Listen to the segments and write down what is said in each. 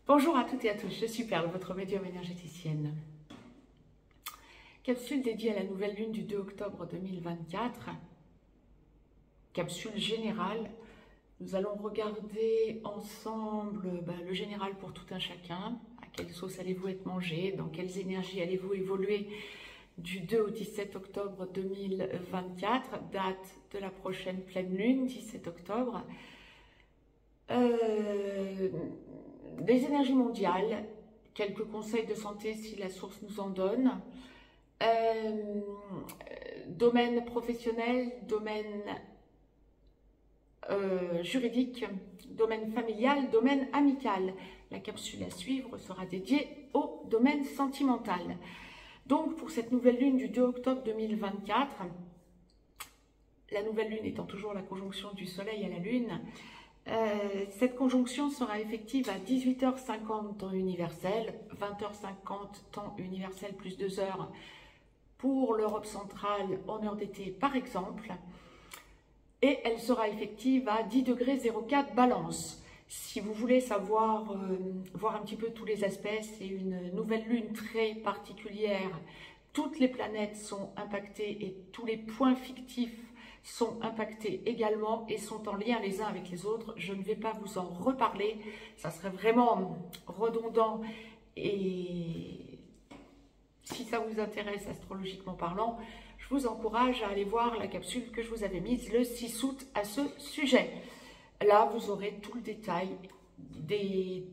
Bonjour à toutes et à tous, je suis Perle, votre médium énergéticienne. Capsule dédiée à la nouvelle lune du 2 octobre 2024. Capsule générale. Nous allons regarder ensemble le général pour tout un chacun. À quelle sauce allez-vous être mangé? Dans quelles énergies allez-vous évoluer du 2 au 17 octobre 2024, date de la prochaine pleine lune, 17 octobre. Des énergies mondiales, quelques conseils de santé si la source nous en donne, domaine professionnel, domaine juridique, domaine familial, domaine amical. La capsule à suivre sera dédiée au domaine sentimental. Donc pour cette nouvelle lune du 2 octobre 2024, la nouvelle lune étant toujours la conjonction du soleil à la lune, cette conjonction sera effective à 18h50 temps universel, 20h50 temps universel plus 2 heures pour l'Europe centrale en heure d'été par exemple, et elle sera effective à 10 degrés 04 balance. Si vous voulez savoir, voir un petit peu tous les aspects, c'est une nouvelle lune très particulière. Toutes les planètes sont impactées et tous les points fictifs sont impactés également et sont en lien les uns avec les autres. Je ne vais pas vous en reparler, ça serait vraiment redondant, et si ça vous intéresse astrologiquement parlant, je vous encourage à aller voir la capsule que je vous avais mise le 6 août à ce sujet. Là, vous aurez tout le détail des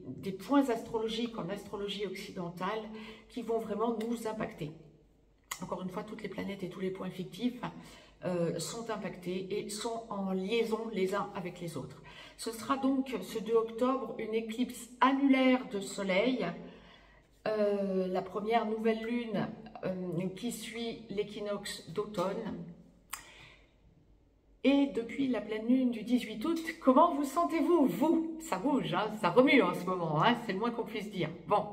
points astrologiques en astrologie occidentale qui vont vraiment nous impacter. Encore une fois, toutes les planètes et tous les points fictifs sont impactés et sont en liaison les uns avec les autres. Ce sera donc ce 2 octobre une éclipse annulaire de soleil, la première nouvelle lune qui suit l'équinoxe d'automne. Et depuis la pleine lune du 18 août, comment vous sentez-vous? Vous, ça bouge, hein, ça remue en ce moment, hein, c'est le moins qu'on puisse dire. Bon,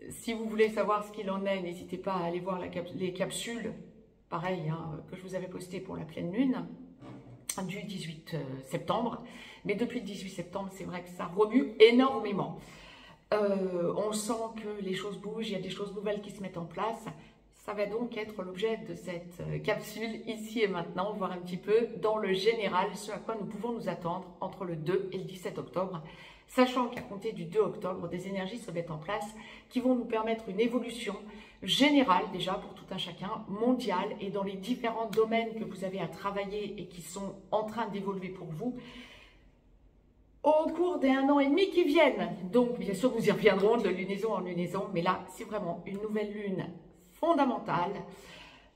si vous voulez savoir ce qu'il en est, n'hésitez pas à aller voir les capsules, pareil, hein, que je vous avais postées pour la pleine lune du 18 septembre. Mais depuis le 18 septembre, c'est vrai que ça remue énormément. On sent que les choses bougent, il y a des choses nouvelles qui se mettent en place. Ça va donc être l'objet de cette capsule ici et maintenant, voir un petit peu dans le général ce à quoi nous pouvons nous attendre entre le 2 et le 17 octobre, sachant qu'à compter du 2 octobre, des énergies se mettent en place qui vont nous permettre une évolution générale déjà pour tout un chacun, mondiale, et dans les différents domaines que vous avez à travailler et qui sont en train d'évoluer pour vous au cours des 1 an et demi qui viennent. Donc bien sûr nous y reviendrons de lunaison en lunaison, mais là c'est vraiment une nouvelle lune fondamentale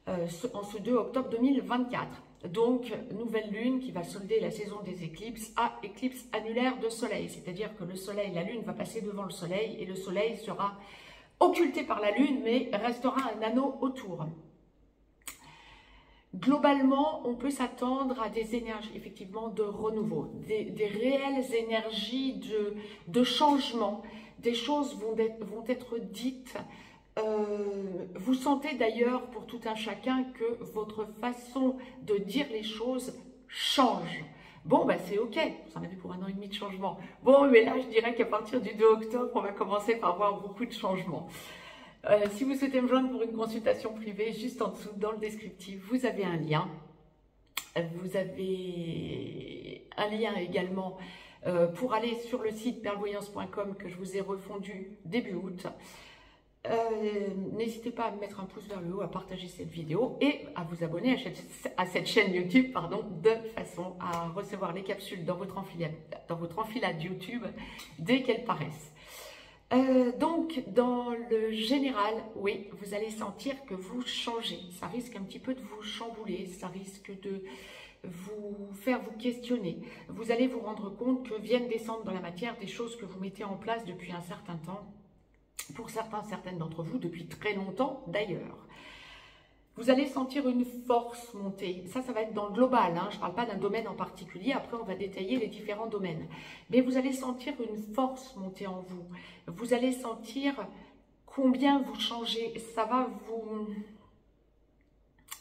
en ce 2 octobre 2024. Donc, nouvelle lune qui va solder la saison des éclipses à éclipse annulaire de soleil. C'est-à-dire que le soleil, la lune va passer devant le soleil et le soleil sera occulté par la lune, mais restera un anneau autour. Globalement, on peut s'attendre à des énergies effectivement de renouveau, des réelles énergies de changement. Des choses vont être dites. Vous sentez d'ailleurs pour tout un chacun que votre façon de dire les choses change. Bon, ben c'est ok, vous en avez pour 1 an et demi de changement. Bon, mais là je dirais qu'à partir du 2 octobre, on va commencer par voir beaucoup de changements. Si vous souhaitez me joindre pour une consultation privée, juste en dessous dans le descriptif, vous avez un lien. Vous avez un lien également pour aller sur le site perlevoyance.com que je vous ai refondu début août. N'hésitez pas à me mettre un pouce vers le haut, à partager cette vidéo et à vous abonner à cette chaîne YouTube, pardon, de façon à recevoir les capsules dans votre enfilade YouTube dès qu'elles paraissent. Donc, dans le général, oui, vous allez sentir que vous changez. Ça risque un petit peu de vous chambouler, ça risque de vous faire vous questionner. Vous allez vous rendre compte que viennent descendre dans la matière des choses que vous mettez en place depuis un certain temps. Pour certaines d'entre vous, depuis très longtemps d'ailleurs. Vous allez sentir une force monter. Ça va être dans le global, hein. Je ne parle pas d'un domaine en particulier. Après, on va détailler les différents domaines. Mais vous allez sentir une force monter en vous. Vous allez sentir combien vous changez. Ça va vous...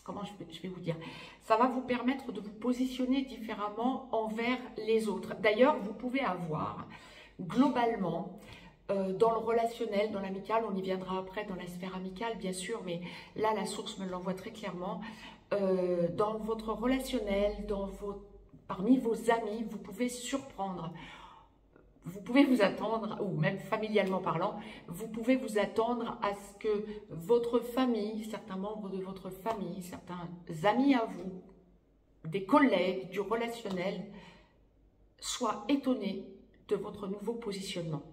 Comment je vais vous dire? Ça va vous permettre de vous positionner différemment envers les autres. D'ailleurs, vous pouvez avoir globalement Dans le relationnel, dans l'amical, on y viendra après dans la sphère amicale bien sûr, mais là la source me l'envoie très clairement. Dans votre relationnel, parmi vos amis, vous pouvez surprendre. Vous pouvez vous attendre, ou même familialement parlant, vous pouvez vous attendre à ce que votre famille, certains membres de votre famille, certains amis à vous, des collègues, du relationnel, soient étonnés de votre nouveau positionnement.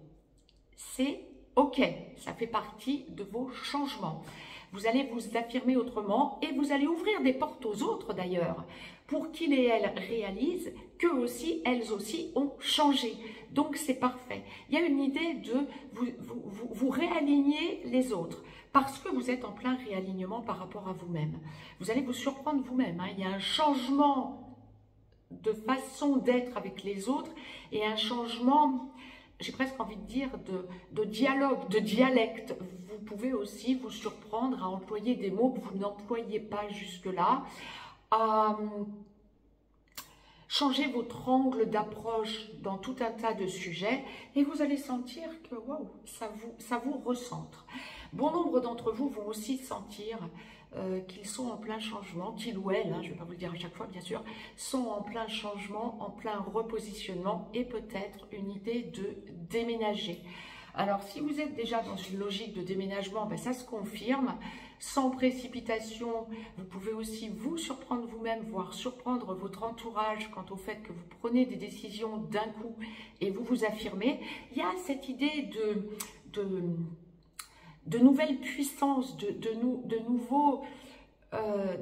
C'est ok, ça fait partie de vos changements. Vous allez vous affirmer autrement et vous allez ouvrir des portes aux autres d'ailleurs, pour qu'ils et elles réalisent qu'eux aussi, elles aussi ont changé. Donc c'est parfait. Il y a une idée de vous réaligner les autres, parce que vous êtes en plein réalignement par rapport à vous-même. Vous allez vous surprendre vous-même, hein. Il y a un changement de façon d'être avec les autres et un changement, j'ai presque envie de dire, de dialogue, de dialecte. Vous pouvez aussi vous surprendre à employer des mots que vous n'employiez pas jusque-là, à changer votre angle d'approche dans tout un tas de sujets et vous allez sentir que wow, ça vous recentre. Bon nombre d'entre vous vont aussi sentir qu'ils sont en plein changement, qu'ils ou elles, hein, je ne vais pas vous le dire à chaque fois bien sûr, sont en plein changement, en plein repositionnement et peut-être une idée de déménager. Alors si vous êtes déjà dans une logique de déménagement, ben, ça se confirme, sans précipitation. Vous pouvez aussi vous surprendre vous-même, voire surprendre votre entourage quant au fait que vous prenez des décisions d'un coup et vous vous affirmez. Il y a cette idée de nouvelles puissances, de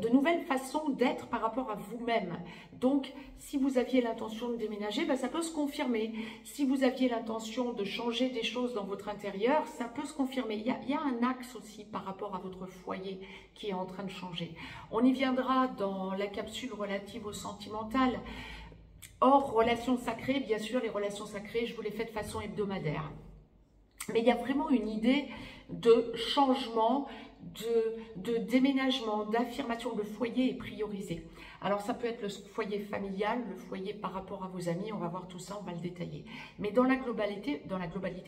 nouvelles façons d'être par rapport à vous-même. Donc, si vous aviez l'intention de déménager, ben, ça peut se confirmer. Si vous aviez l'intention de changer des choses dans votre intérieur, ça peut se confirmer. Il y a un axe aussi par rapport à votre foyer qui est en train de changer. On y viendra dans la capsule relative au sentimental. Hors relations sacrées, bien sûr, les relations sacrées, je vous les fais de façon hebdomadaire. Mais il y a vraiment une idée de changement, de déménagement, d'affirmation. Le foyer est priorisé. Alors ça peut être le foyer familial, le foyer par rapport à vos amis, on va voir tout ça, on va le détailler. Mais dans la globalité,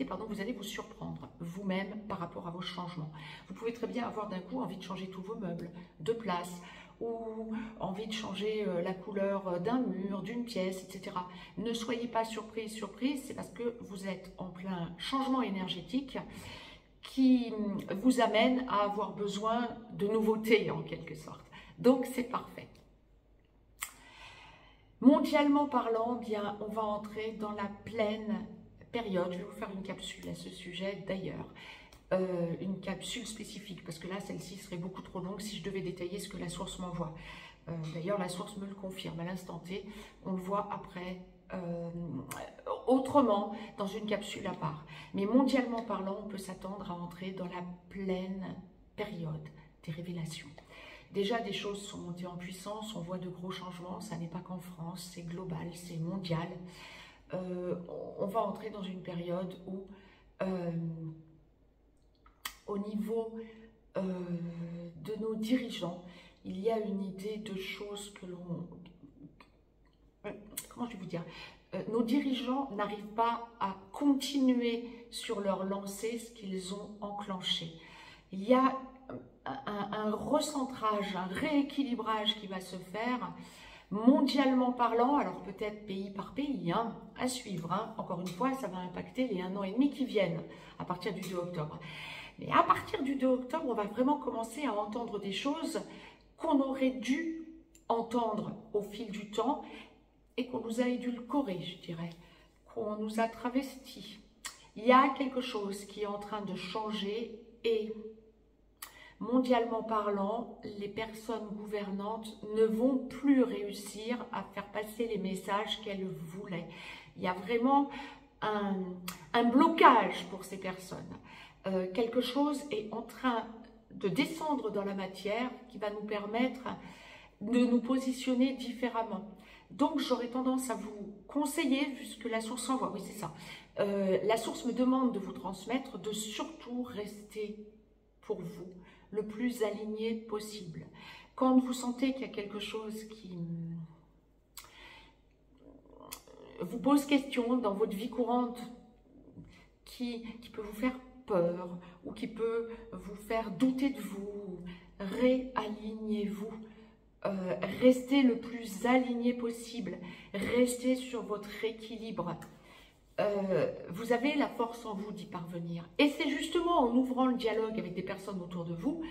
pardon, vous allez vous surprendre vous-même par rapport à vos changements. Vous pouvez très bien avoir d'un coup envie de changer tous vos meubles de place, ou envie de changer la couleur d'un mur, d'une pièce, etc. Ne soyez pas surprise, c'est parce que vous êtes en plein changement énergétique qui vous amène à avoir besoin de nouveautés en quelque sorte. Donc c'est parfait. Mondialement parlant, bien, on va entrer dans la pleine période. Je vais vous faire une capsule à ce sujet d'ailleurs. Une capsule spécifique, parce que là, celle-ci serait beaucoup trop longue si je devais détailler ce que la source m'envoie. D'ailleurs, la source me le confirme à l'instant T. On le voit après autrement dans une capsule à part. Mais mondialement parlant, on peut s'attendre à entrer dans la pleine période des révélations. Déjà, des choses sont montées en puissance, on voit de gros changements, ça n'est pas qu'en France, c'est global, c'est mondial. On va entrer dans une période où, au niveau de nos dirigeants, il y a une idée de choses que l'on... Comment je vais vous dire ? Nos dirigeants n'arrivent pas à continuer sur leur lancée ce qu'ils ont enclenché. Il y a un recentrage, un rééquilibrage qui va se faire mondialement parlant, alors peut-être pays par pays, hein, à suivre. Hein. Encore une fois, ça va impacter les 1 an et demi qui viennent à partir du 2 octobre. Mais à partir du 2 octobre, on va vraiment commencer à entendre des choses qu'on aurait dû entendre au fil du temps et qu'on nous a édulcoré, je dirais, qu'on nous a travesti. Il y a quelque chose qui est en train de changer et mondialement parlant, les personnes gouvernantes ne vont plus réussir à faire passer les messages qu'elles voulaient. Il y a vraiment un blocage pour ces personnes. Quelque chose est en train de descendre dans la matière qui va nous permettre de nous positionner différemment. Donc, j'aurais tendance à vous conseiller, puisque la source envoie, oui c'est ça, la source me demande de vous transmettre, de surtout rester pour vous le plus aligné possible. Quand vous sentez qu'il y a quelque chose qui vous pose question dans votre vie courante, qui peut vous faire peur ou qui peut vous faire douter de vous. Réalignez-vous. Restez le plus aligné possible. Restez sur votre équilibre. Vous avez la force en vous d'y parvenir. Et c'est justement en ouvrant le dialogue avec des personnes autour de vous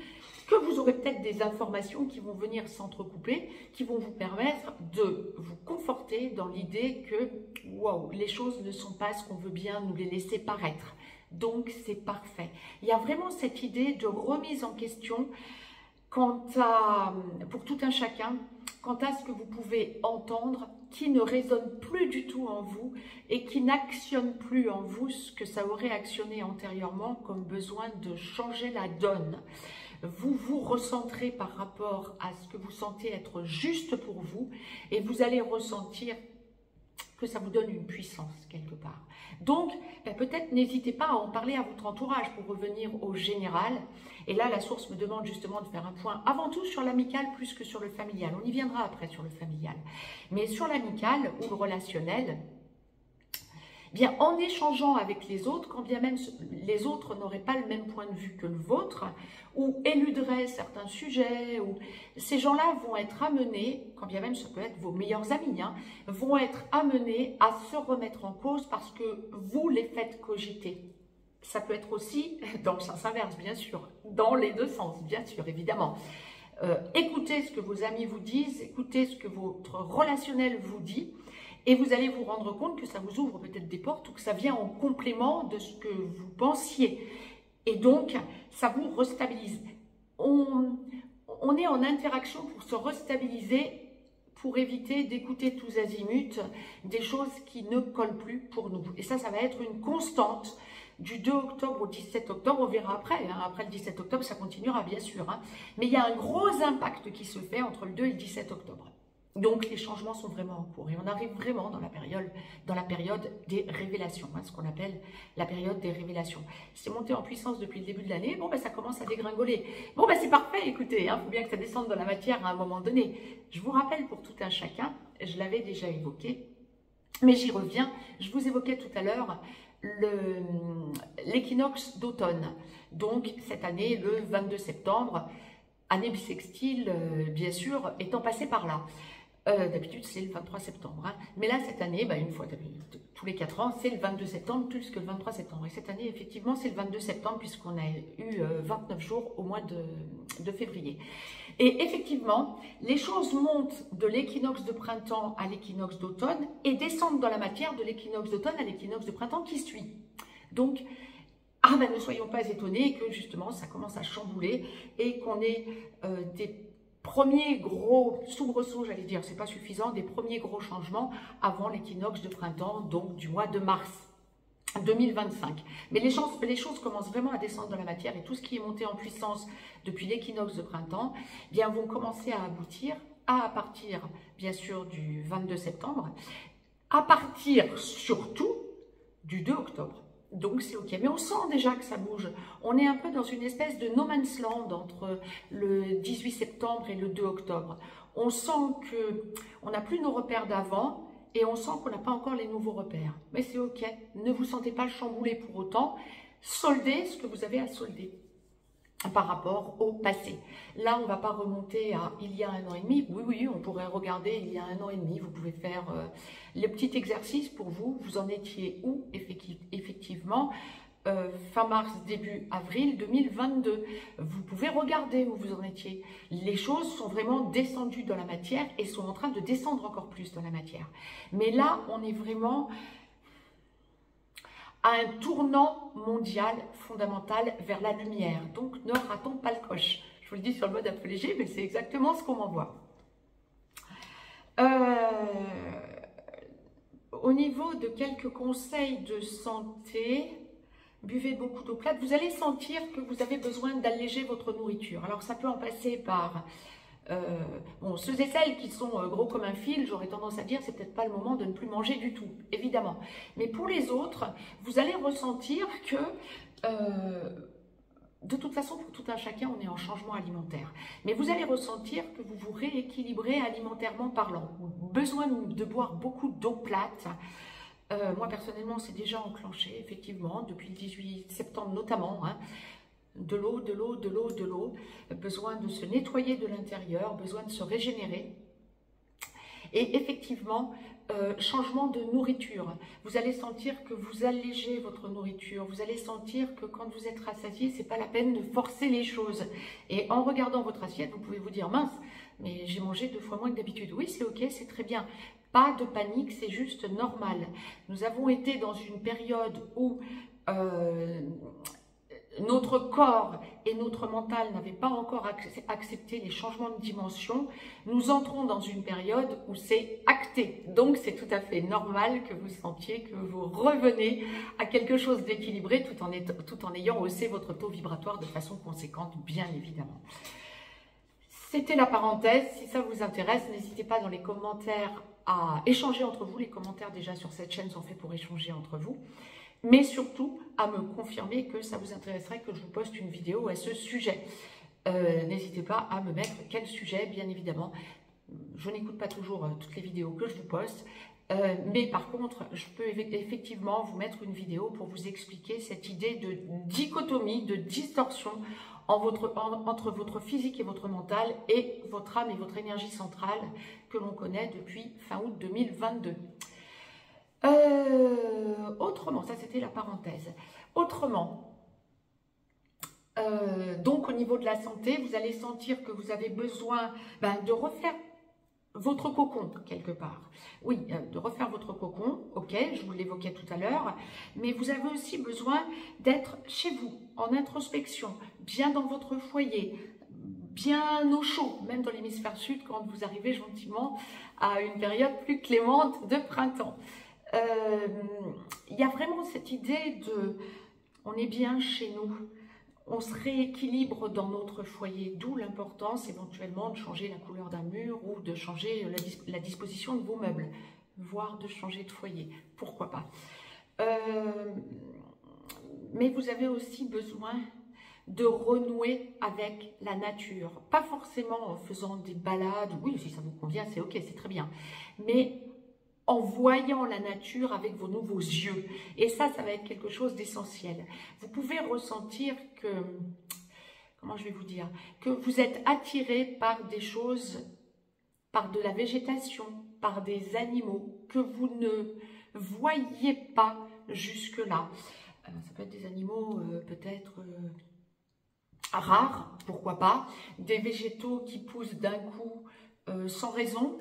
que vous aurez peut-être des informations qui vont venir s'entrecouper, qui vont vous permettre de vous conforter dans l'idée que wow, les choses ne sont pas ce qu'on veut bien nous les laisser paraître. Donc c'est parfait. Il y a vraiment cette idée de remise en question pour tout un chacun, quant à ce que vous pouvez entendre qui ne résonne plus du tout en vous et qui n'actionne plus en vous ce que ça aurait actionné antérieurement comme besoin de changer la donne. Vous vous recentrez par rapport à ce que vous sentez être juste pour vous et vous allez ressentir que ça vous donne une puissance quelque part. Donc, peut-être n'hésitez pas à en parler à votre entourage pour revenir au général. Et là, la source me demande justement de faire un point avant tout sur l'amical plus que sur le familial. On y viendra après sur le familial. Mais sur l'amical ou le relationnel, bien, en échangeant avec les autres, quand bien même les autres n'auraient pas le même point de vue que le vôtre, ou éluderaient certains sujets, ou ces gens-là vont être amenés, quand bien même ça peut être vos meilleurs amis, vont être amenés à se remettre en cause parce que vous les faites cogiter. Ça peut être aussi dans le sens inverse, bien sûr, dans les deux sens, bien sûr, évidemment. Écoutez ce que vos amis vous disent, écoutez ce que votre relationnel vous dit, et vous allez vous rendre compte que ça vous ouvre peut-être des portes ou que ça vient en complément de ce que vous pensiez. Et donc, ça vous restabilise. On est en interaction pour se restabiliser, pour éviter d'écouter tous azimuts des choses qui ne collent plus pour nous. Et ça va être une constante du 2 octobre au 17 octobre. On verra après. Après le 17 octobre, ça continuera bien sûr. Mais il y a un gros impact qui se fait entre le 2 et le 17 octobre. Donc, les changements sont vraiment en cours et on arrive vraiment dans la période des révélations, ce qu'on appelle la période des révélations. C'est monté en puissance depuis le début de l'année, bon, ça commence à dégringoler. Bon, c'est parfait, écoutez, il faut bien que ça descende dans la matière à un moment donné. Je vous rappelle pour tout un chacun, je l'avais déjà évoqué, mais j'y reviens. Je vous évoquais tout à l'heure l'équinoxe d'automne. Donc, cette année, le 22 septembre, année bissextile, bien sûr, étant passé par là. D'habitude, c'est le 23 septembre. Mais là, cette année, une fois tous les 4 ans, c'est le 22 septembre plus que le 23 septembre. Et cette année, effectivement, c'est le 22 septembre puisqu'on a eu 29 jours au mois de février. Et effectivement, les choses montent de l'équinoxe de printemps à l'équinoxe d'automne et descendent dans la matière de l'équinoxe d'automne à l'équinoxe de printemps qui suit. Donc, ne soyons pas étonnés que justement, ça commence à chambouler et qu'on ait des premiers gros soubresauts, j'allais dire, c'est pas suffisant, des premiers gros changements avant l'équinoxe de printemps, donc du mois de mars 2025. Mais les choses commencent vraiment à descendre dans la matière et tout ce qui est monté en puissance depuis l'équinoxe de printemps, vont commencer à aboutir à partir, bien sûr, du 22 septembre, à partir surtout du 2 octobre. Donc c'est ok, mais on sent déjà que ça bouge. On est un peu dans une espèce de no man's land entre le 18 septembre et le 2 octobre. On sent qu'on n'a plus nos repères d'avant et on sent qu'on n'a pas encore les nouveaux repères. Mais c'est ok, ne vous sentez pas chamboulé pour autant. Soldez ce que vous avez à solder par rapport au passé. Là, on ne va pas remonter à il y a 1 an et demi. Oui, on pourrait regarder il y a 1 an et demi. Vous pouvez faire le petit exercice pour vous. Vous en étiez où, effectivement, fin mars, début avril 2022. Vous pouvez regarder où vous en étiez. Les choses sont vraiment descendues dans la matière et sont en train de descendre encore plus dans la matière. Mais là, on est vraiment à un tournant mondial fondamental vers la lumière. Donc, ne ratons pas le coche. Je vous le dis sur le mode un peu léger, mais c'est exactement ce qu'on m'envoie. Au niveau de quelques conseils de santé, buvez beaucoup d'eau plate. Vous allez sentir que vous avez besoin d'alléger votre nourriture. Alors, ça peut en passer par ceux et celles qui sont gros comme un fil, j'aurais tendance à dire c'est peut-être pas le moment de ne plus manger du tout, évidemment. Mais pour les autres, vous allez ressentir que de toute façon, pour tout un chacun, on est en changement alimentaire. Mais vous allez ressentir que vous vous rééquilibrez alimentairement parlant. Besoin de boire beaucoup d'eau plate. Moi, personnellement, c'est déjà enclenché, effectivement, depuis le 18 septembre notamment. Hein. De l'eau, de l'eau, de l'eau, de l'eau. Besoin de se nettoyer de l'intérieur, besoin de se régénérer. Et effectivement, changement de nourriture. Vous allez sentir que vous allégez votre nourriture. Vous allez sentir que quand vous êtes rassasié, c'est pas la peine de forcer les choses. Et en regardant votre assiette, vous pouvez vous dire, mince, mais j'ai mangé 2 fois moins que d'habitude. Oui, c'est ok, c'est très bien. Pas de panique, c'est juste normal. Nous avons été dans une période où notre corps et notre mental n'avaient pas encore accepté les changements de dimension. Nous entrons dans une période où c'est acté. Donc, c'est tout à fait normal que vous sentiez que vous revenez à quelque chose d'équilibré tout en ayant haussé votre taux vibratoire de façon conséquente, bien évidemment. C'était la parenthèse. Si ça vous intéresse, n'hésitez pas dans les commentaires à échanger entre vous. Les commentaires déjà sur cette chaîne sont faits pour échanger entre vous. Mais surtout à me confirmer que ça vous intéresserait que je vous poste une vidéo à ce sujet. N'hésitez pas à me mettre quel sujet, bien évidemment. Je n'écoute pas toujours toutes les vidéos que je vous poste, mais par contre, je peux effectivement vous mettre une vidéo pour vous expliquer cette idée de dichotomie, de distorsion entre votre physique et votre mental et votre âme et votre énergie centrale que l'on connaît depuis fin août 2022. Autrement, ça c'était la parenthèse. Autrement, donc au niveau de la santé, vous allez sentir que vous avez besoin de refaire votre cocon quelque part. Oui, de refaire votre cocon, ok, je vous l'évoquais tout à l'heure, mais vous avez aussi besoin d'être chez vous, en introspection, bien dans votre foyer, bien au chaud, même dans l'hémisphère sud quand vous arrivez gentiment à une période plus clémente de printemps. Il y a vraiment cette idée de on est bien chez nous, on se rééquilibre dans notre foyer, d'où l'importance éventuellement de changer la couleur d'un mur ou de changer la disposition de vos meubles, voire de changer de foyer, pourquoi pas. Mais vous avez aussi besoin de renouer avec la nature, pas forcément en faisant des balades, oui si ça vous convient c'est ok, c'est très bien, mais en voyant la nature avec vos nouveaux yeux. Et ça va être quelque chose d'essentiel. Vous pouvez ressentir que, comment je vais vous dire, que vous êtes attiré par des choses, par de la végétation, par des animaux que vous ne voyiez pas jusque-là. Ça peut être des animaux peut-être rares, pourquoi pas, des végétaux qui poussent d'un coup sans raison,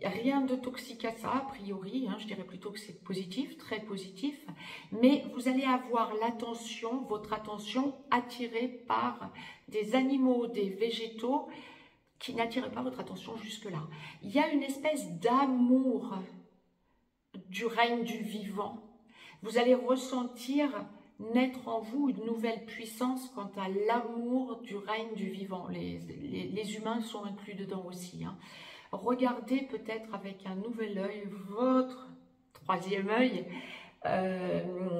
rien de toxique à ça, a priori, hein, je dirais plutôt que c'est positif, très positif, mais vous allez avoir l'attention, votre attention attirée par des animaux, des végétaux qui n'attiraient pas votre attention jusque-là. Il y a une espèce d'amour du règne du vivant. Vous allez ressentir naître en vous une nouvelle puissance quant à l'amour du règne du vivant. Les humains sont inclus dedans aussi, hein. Regardez peut-être avec un nouvel œil, votre troisième œil, la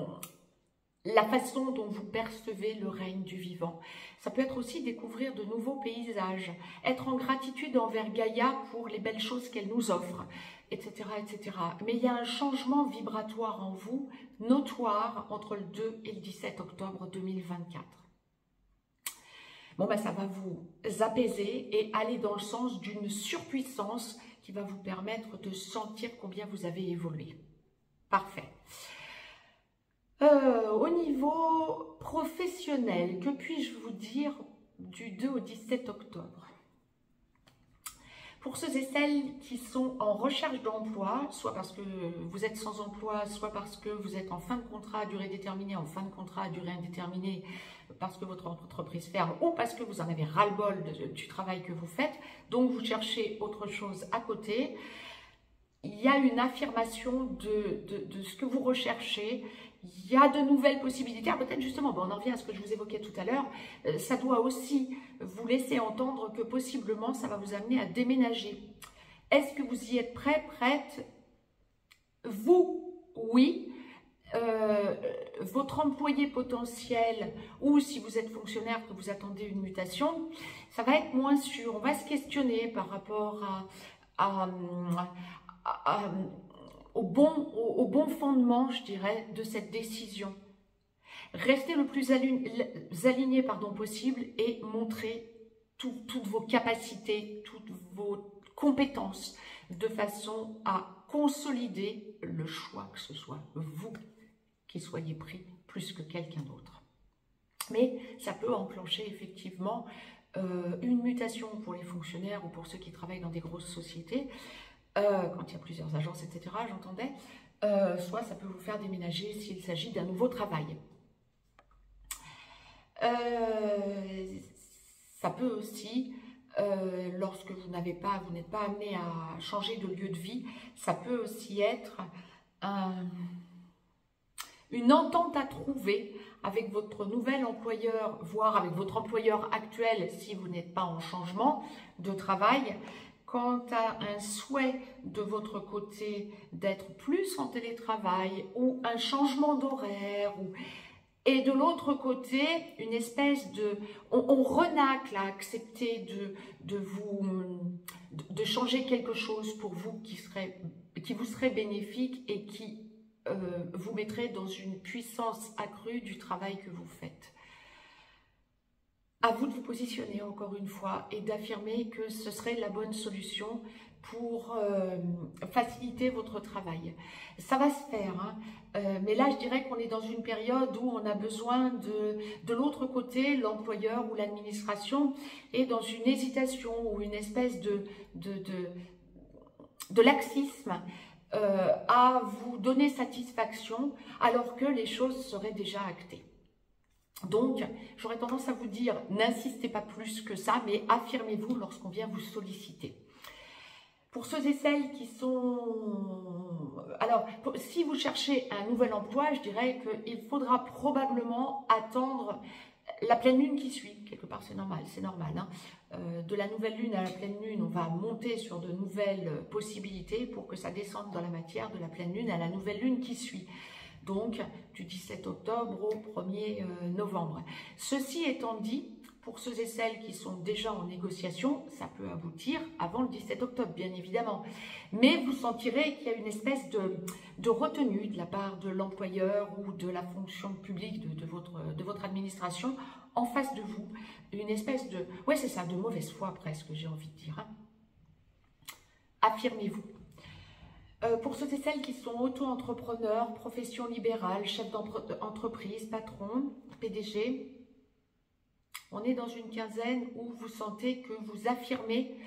façon dont vous percevez le règne du vivant. Ça peut être aussi découvrir de nouveaux paysages, être en gratitude envers Gaïa pour les belles choses qu'elle nous offre, etc., etc. Mais il y a un changement vibratoire en vous, notoire, entre le 2 et le 17 octobre 2024. Bon, ça va vous apaiser et aller dans le sens d'une surpuissance qui va vous permettre de sentir combien vous avez évolué. Parfait. Au niveau professionnel, que puis-je vous dire du 2 au 17 octobre? Pour ceux et celles qui sont en recherche d'emploi, soit parce que vous êtes sans emploi, soit parce que vous êtes en fin de contrat à durée déterminée, en fin de contrat à durée indéterminée, parce que votre entreprise ferme ou parce que vous en avez ras-le-bol du travail que vous faites, donc vous cherchez autre chose à côté, il y a une affirmation de ce que vous recherchez. Il y a de nouvelles possibilités. Peut-être justement, on en revient à ce que je vous évoquais tout à l'heure, ça doit aussi vous laisser entendre que possiblement ça va vous amener à déménager. Est-ce que vous y êtes prêt, prête? Vous, oui. Votre employé potentiel ou si vous êtes fonctionnaire que vous attendez une mutation, ça va être moins sûr. On va se questionner par rapport au bon fondement, je dirais, de cette décision. Restez le plus aligné possible et montrez toutes vos capacités, toutes vos compétences de façon à consolider le choix, que ce soit vous qui soyez pris plus que quelqu'un d'autre. Mais ça peut enclencher effectivement une mutation pour les fonctionnaires ou pour ceux qui travaillent dans des grosses sociétés, quand il y a plusieurs agences, etc., j'entendais, soit ça peut vous faire déménager s'il s'agit d'un nouveau travail. Ça peut aussi, lorsque vous n'êtes pas amené à changer de lieu de vie, ça peut aussi être une entente à trouver avec votre nouvel employeur, voire avec votre employeur actuel si vous n'êtes pas en changement de travail, quant à un souhait de votre côté d'être plus en télétravail ou un changement d'horaire et de l'autre côté, une espèce de... On renacle à accepter de changer quelque chose pour vous qui vous serait bénéfique et qui vous mettrait dans une puissance accrue du travail que vous faites. À vous de vous positionner encore une fois et d'affirmer que ce serait la bonne solution pour faciliter votre travail. Ça va se faire, hein, mais là je dirais qu'on est dans une période où on a besoin de l'autre côté, l'employeur ou l'administration est dans une hésitation ou une espèce de laxisme à vous donner satisfaction alors que les choses seraient déjà actées. Donc, j'aurais tendance à vous dire, n'insistez pas plus que ça, mais affirmez-vous lorsqu'on vient vous solliciter. Pour ceux et celles qui sont... Alors, si vous cherchez un nouvel emploi, je dirais qu'il faudra probablement attendre la pleine lune qui suit. Quelque part, c'est normal, hein. De la nouvelle lune à la pleine lune, on va monter sur de nouvelles possibilités pour que ça descende dans la matière de la pleine lune à la nouvelle lune qui suit. Donc, du 17 octobre au 1er novembre. Ceci étant dit, pour ceux et celles qui sont déjà en négociation, ça peut aboutir avant le 17 octobre, bien évidemment. Mais vous sentirez qu'il y a une espèce de retenue de la part de l'employeur ou de la fonction publique de votre administration en face de vous. Une espèce de... Ouais, c'est ça, de mauvaise foi presque, j'ai envie de dire. Hein. Affirmez-vous. Pour ceux et celles qui sont auto-entrepreneurs, profession libérale, chef d'entreprise, patron, PDG, on est dans une quinzaine où vous sentez que vous affirmez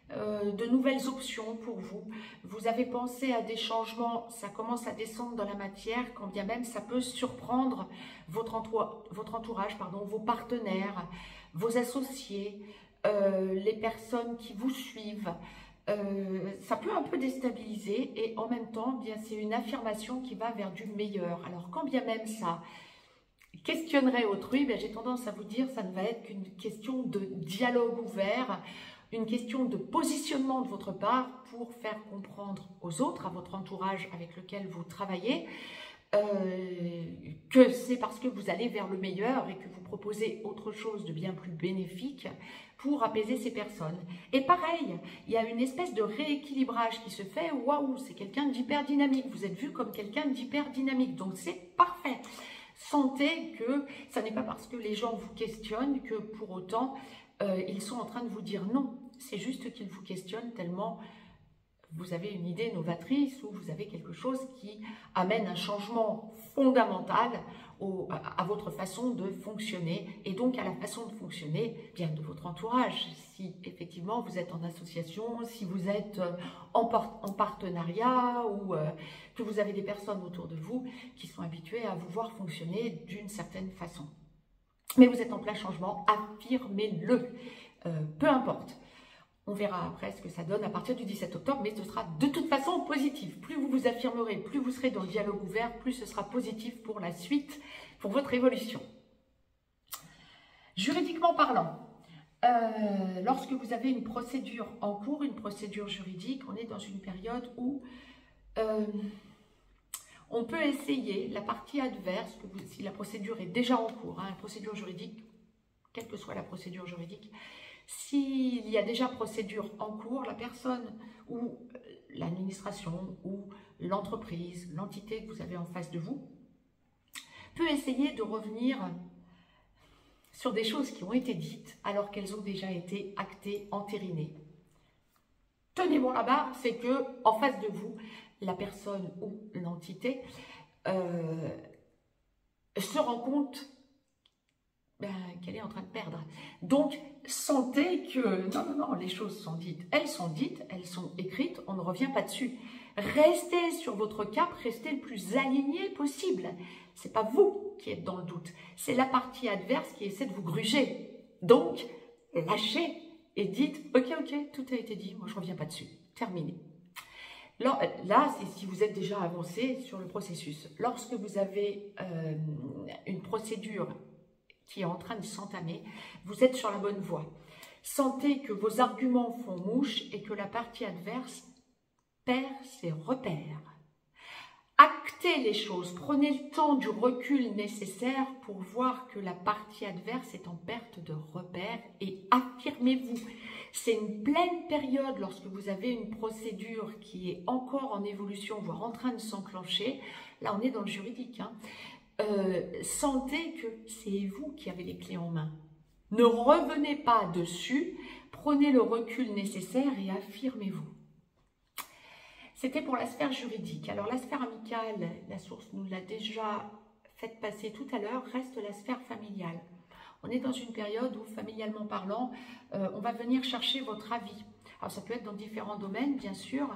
de nouvelles options pour vous. Vous avez pensé à des changements, ça commence à descendre dans la matière, quand bien même ça peut surprendre votre entourage, vos partenaires, vos associés, les personnes qui vous suivent. Ça peut un peu déstabiliser et en même temps, bien c'est une affirmation qui va vers du meilleur. Alors quand bien même ça questionnerait autrui, j'ai tendance à vous dire ça ne va être qu'une question de dialogue ouvert, une question de positionnement de votre part pour faire comprendre aux autres, à votre entourage avec lequel vous travaillez, que c'est parce que vous allez vers le meilleur et que vous proposez autre chose de bien plus bénéfique pour apaiser ces personnes. Et pareil, il y a une espèce de rééquilibrage qui se fait. Waouh, c'est quelqu'un d'hyper dynamique. Vous êtes vu comme quelqu'un d'hyper dynamique, donc c'est parfait. Sentez que ça n'est pas parce que les gens vous questionnent que pour autant ils sont en train de vous dire non. C'est juste qu'ils vous questionnent tellement vous avez une idée novatrice ou vous avez quelque chose qui amène un changement fondamental à votre façon de fonctionner et donc à la façon de fonctionner bien de votre entourage. Si effectivement vous êtes en association, si vous êtes en partenariat ou que vous avez des personnes autour de vous qui sont habituées à vous voir fonctionner d'une certaine façon. Mais vous êtes en plein changement, affirmez-le, peu importe. On verra après ce que ça donne à partir du 17 octobre, mais ce sera de toute façon positif. Plus vous vous affirmerez, plus vous serez dans le dialogue ouvert, plus ce sera positif pour la suite, pour votre évolution. Juridiquement parlant, lorsque vous avez une procédure en cours, une procédure juridique, on est dans une période où on peut essayer la partie adverse, si la procédure est déjà en cours, une procédure juridique, quelle que soit la procédure juridique, s'il y a déjà procédure en cours, la personne ou l'administration ou l'entreprise, l'entité que vous avez en face de vous, peut essayer de revenir sur des choses qui ont été dites alors qu'elles ont déjà été actées, entérinées. Tenez bon la barre, c'est que en face de vous, la personne ou l'entité se rend compte qu'elle est en train de perdre. Donc, sentez que non, les choses sont dites, elles sont écrites, on ne revient pas dessus. Restez sur votre cap, restez le plus aligné possible. C'est pas vous qui êtes dans le doute, c'est la partie adverse qui essaie de vous gruger. Donc, lâchez et dites, ok, tout a été dit, moi je reviens pas dessus, terminé. Là, c'est si vous êtes déjà avancé sur le processus. Lorsque vous avez une procédure qui est en train de s'entamer, vous êtes sur la bonne voie. Sentez que vos arguments font mouche et que la partie adverse perd ses repères. Actez les choses, prenez le temps du recul nécessaire pour voir que la partie adverse est en perte de repères et affirmez-vous. C'est une pleine période lorsque vous avez une procédure qui est encore en évolution, voire en train de s'enclencher. Là, on est dans le juridique. Sentez que c'est vous qui avez les clés en main. Ne revenez pas dessus, prenez le recul nécessaire et affirmez-vous. C'était pour la sphère juridique. Alors la sphère amicale, la source nous l'a déjà fait passer tout à l'heure, reste la sphère familiale. On est dans une période où, familialement parlant, on va venir chercher votre avis. Alors ça peut être dans différents domaines, bien sûr,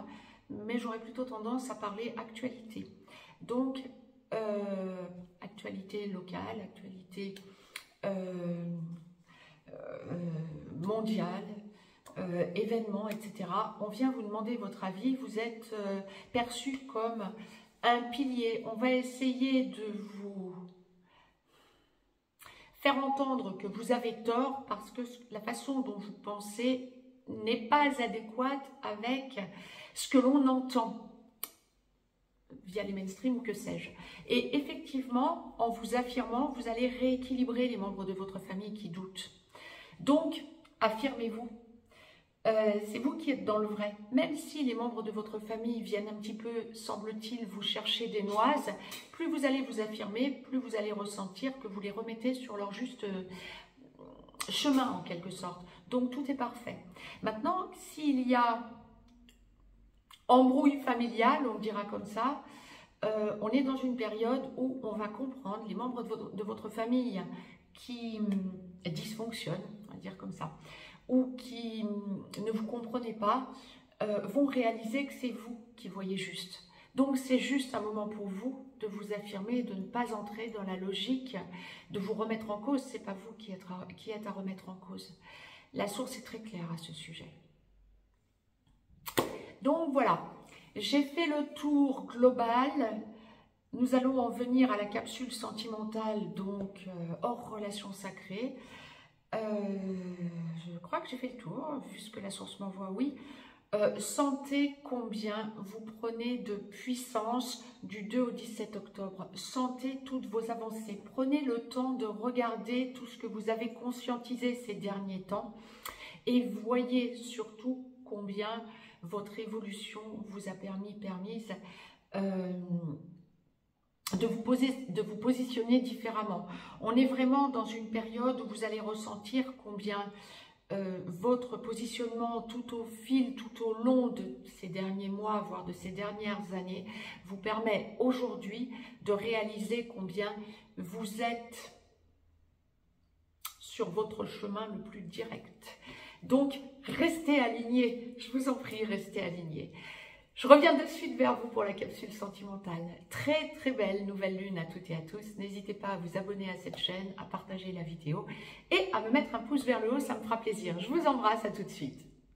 mais j'aurais plutôt tendance à parler actualité. Donc, actualité locale, actualité mondiale, événements, etc. On vient vous demander votre avis, vous êtes perçu comme un pilier. On va essayer de vous faire entendre que vous avez tort parce que la façon dont vous pensez n'est pas adéquate avec ce que l'on entend via les mainstream ou que sais-je. Et effectivement, en vous affirmant, vous allez rééquilibrer les membres de votre famille qui doutent. Donc, affirmez-vous. C'est vous qui êtes dans le vrai. Même si les membres de votre famille viennent un petit peu, semble-t-il, vous chercher des noises, plus vous allez vous affirmer, plus vous allez ressentir que vous les remettez sur leur juste chemin, en quelque sorte. Donc, tout est parfait. Maintenant, s'il y a embrouille familiale, on dira comme ça, on est dans une période où on va comprendre les membres de votre famille qui dysfonctionnent, on va dire comme ça, ou qui ne vous comprenez pas, vont réaliser que c'est vous qui voyez juste. Donc c'est juste un moment pour vous de vous affirmer et de ne pas entrer dans la logique de vous remettre en cause. Ce n'est pas vous qui êtes à remettre en cause. La source est très claire à ce sujet. Donc voilà, j'ai fait le tour global. Nous allons en venir à la capsule sentimentale, donc hors relation sacrée. Je crois que j'ai fait le tour, vu ce que la source m'envoie, oui. Sentez combien vous prenez de puissance du 2 au 17 octobre. Sentez toutes vos avancées. Prenez le temps de regarder tout ce que vous avez conscientisé ces derniers temps et voyez surtout combien votre évolution vous a permise de vous positionner différemment. On est vraiment dans une période où vous allez ressentir combien votre positionnement tout au long de ces derniers mois, voire de ces dernières années, vous permet aujourd'hui de réaliser combien vous êtes sur votre chemin le plus direct. Donc, restez alignés, je vous en prie, restez alignés. Je reviens de suite vers vous pour la capsule sentimentale. Très très belle nouvelle lune à toutes et à tous. N'hésitez pas à vous abonner à cette chaîne, à partager la vidéo et à me mettre un pouce vers le haut, ça me fera plaisir. Je vous embrasse, à tout de suite.